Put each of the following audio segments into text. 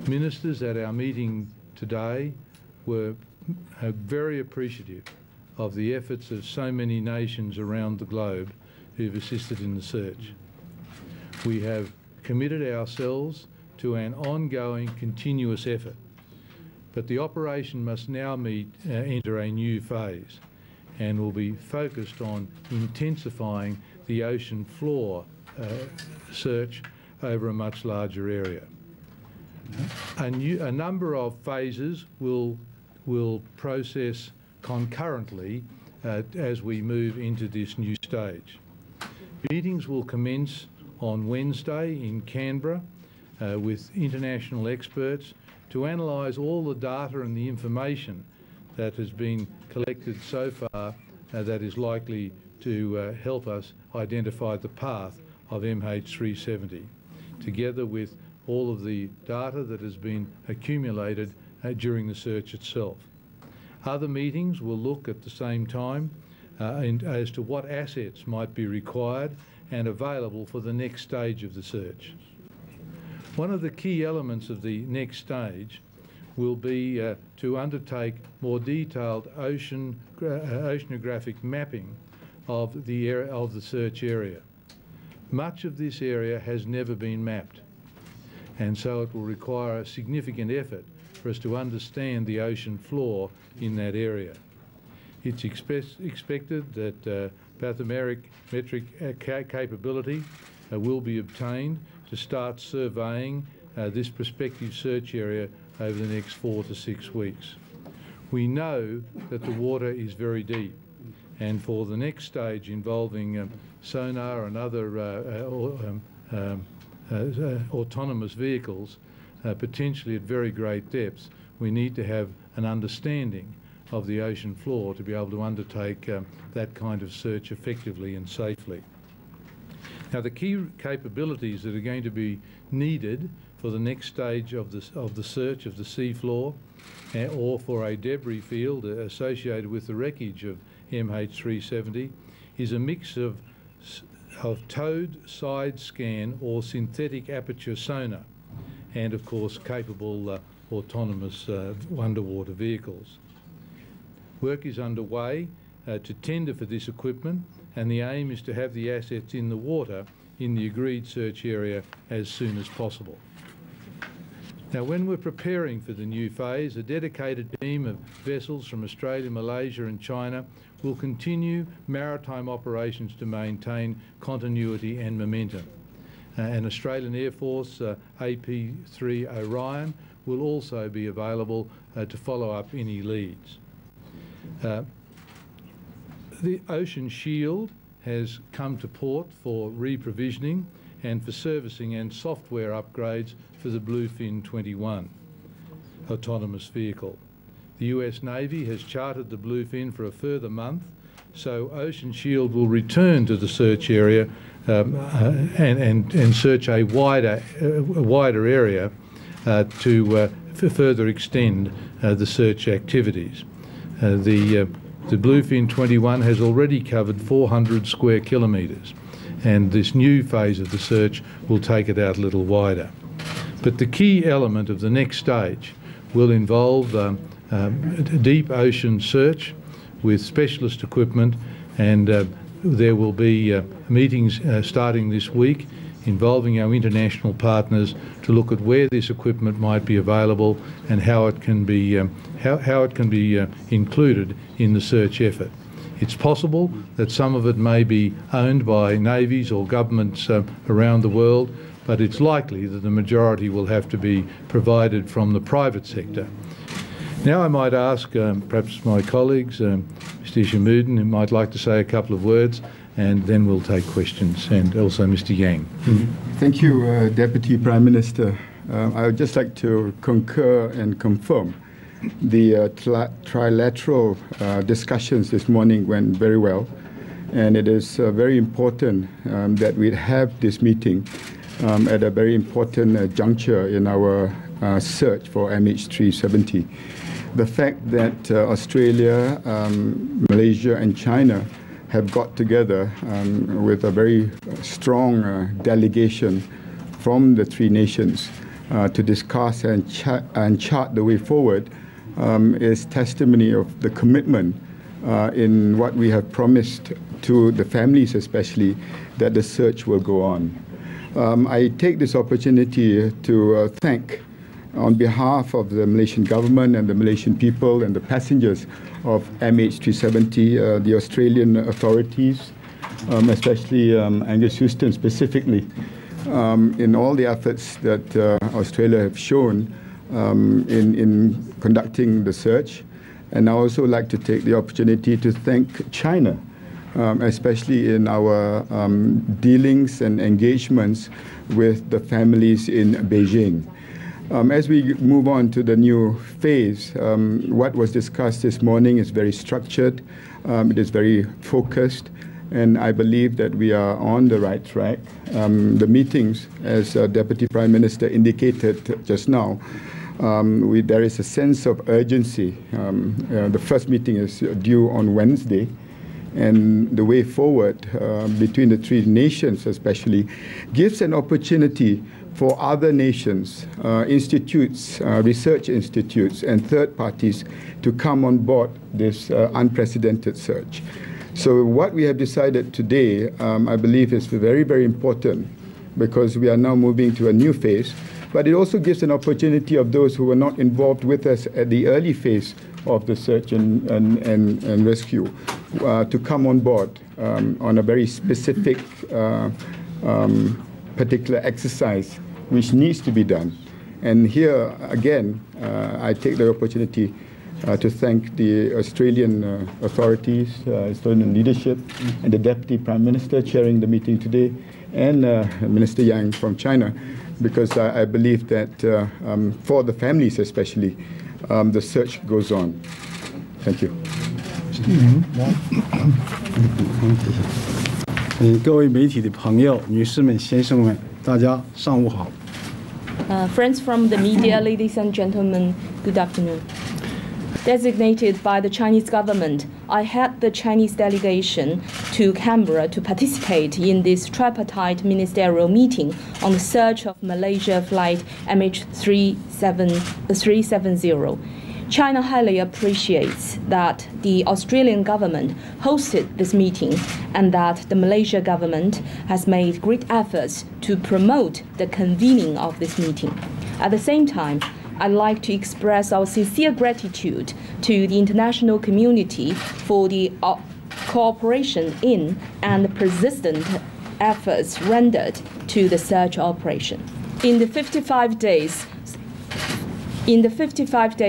Ministers at our meeting today were very appreciative of the efforts of so many nations around the globe who've assisted in the search. We have committed ourselves to an ongoing, continuous effort, but the operation must now enter a new phase and will be focused on intensifying the ocean floor search over a much larger area. A number of phases will process concurrently as we move into this new stage. Meetings will commence on Wednesday in Canberra with international experts to analyse all the data and the information that has been collected so far that is likely to help us identify the path of MH370, together with all of the data that has been accumulated during the search itself. Other meetings will look at the same time as to what assets might be required and available for the next stage of the search. One of the key elements of the next stage will be to undertake more detailed oceanographic mapping of the search area. Much of this area has never been mapped, and so it will require a significant effort for us to understand the ocean floor in that area. It's expected that bathymetric capability will be obtained to start surveying this prospective search area over the next 4 to 6 weeks. We know that the water is very deep, and for the next stage involving sonar and other autonomous vehicles, potentially at very great depths, we need to have an understanding of the ocean floor to be able to undertake that kind of search effectively and safely. Now, the key capabilities that are going to be needed for the next stage of the search of the seafloor, or for a debris field associated with the wreckage of MH370, is a mix of towed side scan or synthetic aperture sonar, and of course capable autonomous underwater vehicles. Work is underway to tender for this equipment, and the aim is to have the assets in the water in the agreed search area as soon as possible. Now, when we're preparing for the new phase, a dedicated team of vessels from Australia, Malaysia and China will continue maritime operations to maintain continuity and momentum. An Australian Air Force AP3 Orion will also be available to follow up any leads. The Ocean Shield has come to port for reprovisioning and for servicing and software upgrades for the Bluefin 21 autonomous vehicle. The US Navy has chartered the Bluefin for a further month, so Ocean Shield will return to the search area and search a wider area to further extend the search activities. The Bluefin 21 has already covered 400 square kilometres, and this new phase of the search will take it out a little wider. But the key element of the next stage will involve deep ocean search with specialist equipment, and there will be meetings starting this week involving our international partners to look at where this equipment might be available and how it can be included in the search effort. It's possible that some of it may be owned by navies or governments around the world, but it's likely that the majority will have to be provided from the private sector. Now I might ask perhaps my colleagues, Mr. Hishammuddin, who might like to say a couple of words, and then we'll take questions, and also Mr. Yang. Thank you, Deputy Prime Minister. I would just like to concur and confirm the trilateral discussions this morning went very well, and it is very important that we have this meeting at a very important juncture in our search for MH370. The fact that Australia, Malaysia and China have got together with a very strong delegation from the three nations to discuss and chart the way forward is testimony of the commitment in what we have promised to the families especially, that the search will go on. I take this opportunity to thank, on behalf of the Malaysian government and the Malaysian people and the passengers of MH370, the Australian authorities, especially Angus Houston specifically, in all the efforts that Australia have shown in conducting the search. And I also like to take the opportunity to thank China, especially in our dealings and engagements with the families in Beijing. As we move on to the new phase, what was discussed this morning is very structured, it is very focused, and I believe that we are on the right track. The meetings, as Deputy Prime Minister indicated just now, there is a sense of urgency. The first meeting is due on Wednesday, and the way forward between the three nations especially gives an opportunity for other nations, institutes, research institutes, and third parties to come on board this unprecedented search. So what we have decided today, I believe, is very, very important, because we are now moving to a new phase, but it also gives an opportunity of those who were not involved with us at the early phase of the search and rescue to come on board on a very specific particular exercise which needs to be done. And here again, I take the opportunity to thank the Australian authorities, Australian leadership, and the Deputy Prime Minister chairing the meeting today, and Minister Yang from China, because I believe that for the families especially, the search goes on. Thank you. 各位媒体的朋友、女士们、先生们，大家上午好。Friends from the media, ladies and gentlemen, good afternoon. Designated by the Chinese government, I had the Chinese delegation to Canberra to participate in this tripartite ministerial meeting on the search of Malaysia flight MH370. China highly appreciates that the Australian government hosted this meeting and that the Malaysia government has made great efforts to promote the convening of this meeting. At the same time, I'd like to express our sincere gratitude to the international community for the cooperation in and persistent efforts rendered to the search operation. In the 55-day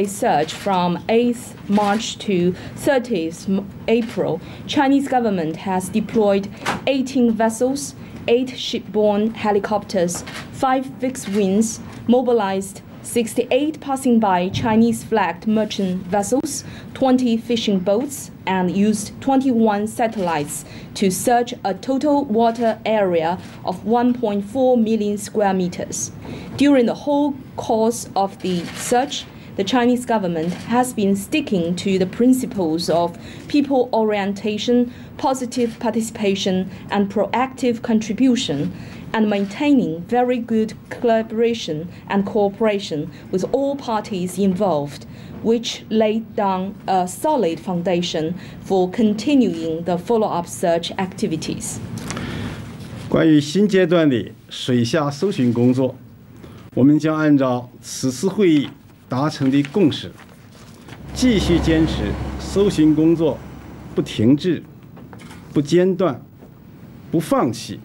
search from 8th March to 30th April, Chinese government has deployed 18 vessels, 8 shipborne helicopters, 5 fixed wings, mobilized 68 passing by Chinese-flagged merchant vessels, 20 fishing boats, and used 21 satellites to search a total water area of 1.4 million square meters. During the whole course of the search, the Chinese government has been sticking to the principles of people orientation, positive participation, and proactive contribution, and maintaining very good collaboration and cooperation with all parties involved, which laid down a solid foundation for continuing the follow-up search activities. 关于新阶段的水下搜寻工作，我们将按照此次会议达成的共识，继续坚持搜寻工作不停滞、不间断、不放弃、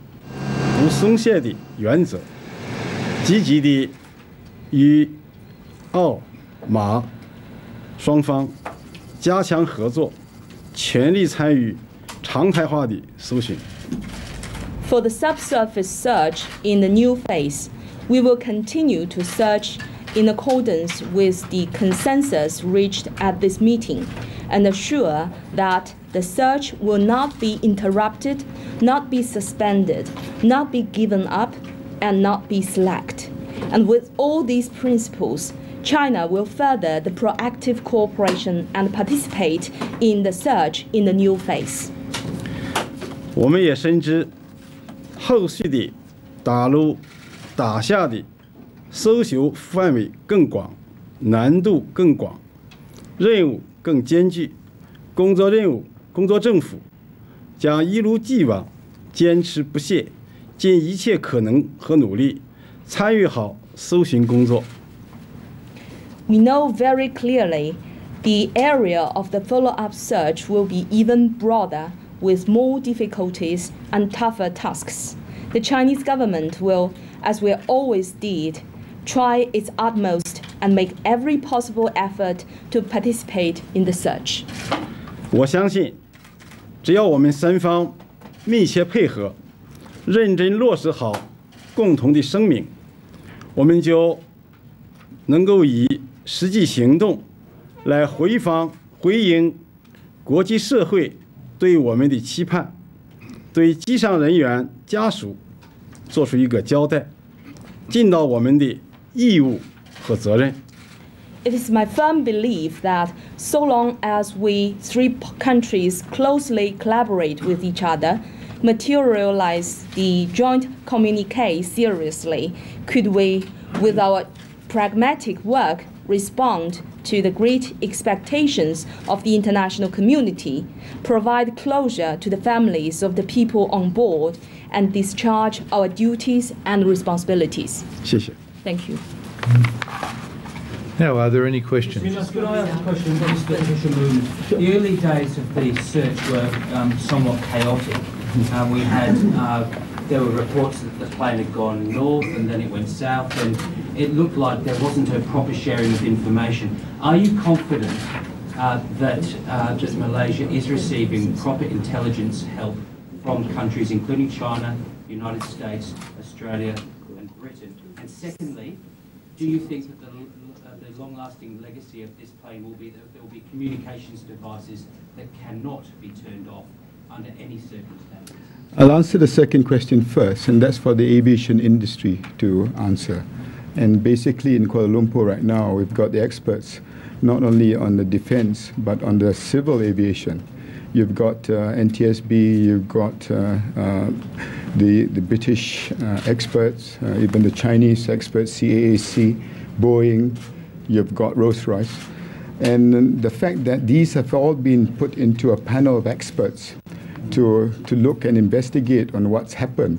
不松懈的原则，积极地与澳、马双方加强合作，全力参与常态化的搜寻。 For the subsurface search in the new phase, we will continue to search in accordance with the consensus reached at this meeting and assure that the search will not be interrupted, not be suspended, not be given up, and not be slacked. And with all these principles, China will further the proactive cooperation and participate in the search in the new phase. 我们也深知，后续的打捞、打下的搜求范围更广，难度更广，任务更艰巨，工作政府将一如既往坚持不懈，尽一切可能和努力参与好搜寻工作。We know very clearly the area of the follow-up search will be even broader with more difficulties and tougher tasks. The Chinese government will, as we always did, try its utmost and make every possible effort to participate in the search. 我相信，只要我们三方密切配合，认真落实好共同的声明，我们就能够以实际行动来回应国际社会对我们的期盼，对机上人员家属做出一个交代，尽到我们的义务和责任。It is my firm belief that so long as we three countries closely collaborate with each other, materialize the joint communique seriously, could we, with our pragmatic work, respond to the great expectations of the international community, provide closure to the families of the people on board, and discharge our duties and responsibilities. 谢谢。 Thank you. Now, are there any questions? Could I ask a question, Mr. Hishammuddin? The early days of the search were somewhat chaotic. We had there were reports that the plane had gone north and then it went south, and it looked like there wasn't a proper sharing of information. Are you confident that Malaysia is receiving proper intelligence help from countries including China, United States, Australia, and Britain? And secondly, do you think that the long-lasting legacy of this plane will be that there will be communications devices that cannot be turned off under any circumstances? I'll answer the second question first, and that's for the aviation industry to answer. And basically in Kuala Lumpur right now, we've got the experts, not only on the defense, but on the civil aviation. You've got NTSB, you've got the British experts, even the Chinese experts, CAAC, Boeing, you've got Rolls-Royce. And the fact that these have all been put into a panel of experts to look and investigate on what's happened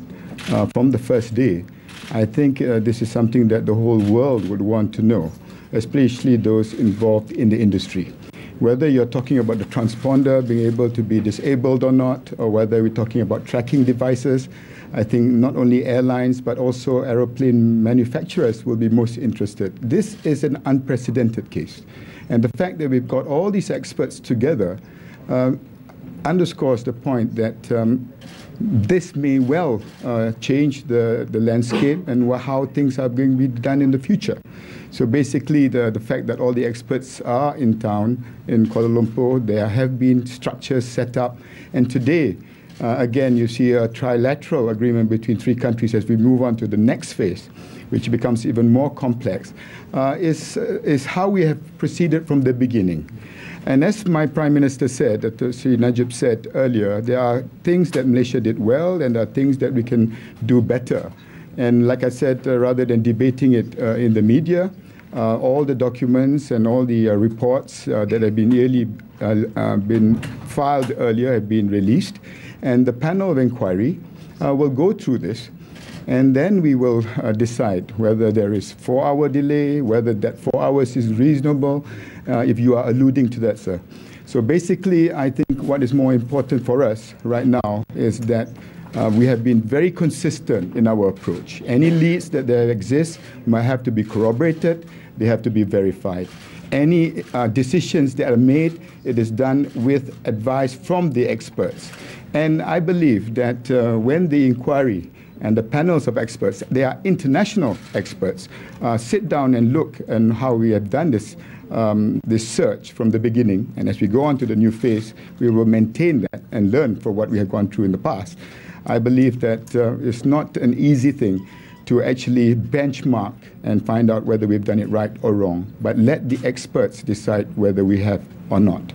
from the first day, I think this is something that the whole world would want to know, especially those involved in the industry. Whether you're talking about the transponder being able to be disabled or not, or whether we're talking about tracking devices, I think not only airlines but also aeroplane manufacturers will be most interested. This is an unprecedented case. And the fact that we've got all these experts together underscores the point that this may well change the landscape and how things are going to be done in the future. So basically the fact that all the experts are in town in Kuala Lumpur, there have been structures set up, and today again you see a trilateral agreement between three countries as we move on to the next phase, which becomes even more complex, is how we have proceeded from the beginning. And as my Prime Minister said, Datuk Seri Najib said earlier, there are things that Malaysia did well and there are things that we can do better. And like I said, rather than debating it in the media, all the documents and all the reports that have been filed earlier have been released. And the panel of inquiry will go through this. And then we will decide whether there is 4-hour delay, whether that 4 hours is reasonable, if you are alluding to that, sir. So basically, I think what is more important for us right now is that we have been very consistent in our approach. Any leads that there exist might have to be corroborated, they have to be verified. Any decisions that are made, it is done with advice from the experts. And I believe that when the inquiry and the panels of experts, they are international experts, sit down and look at how we have done this search from the beginning. And as we go on to the new phase, we will maintain that and learn from what we have gone through in the past. I believe that it's not an easy thing to actually benchmark and find out whether we've done it right or wrong, but let the experts decide whether we have or not.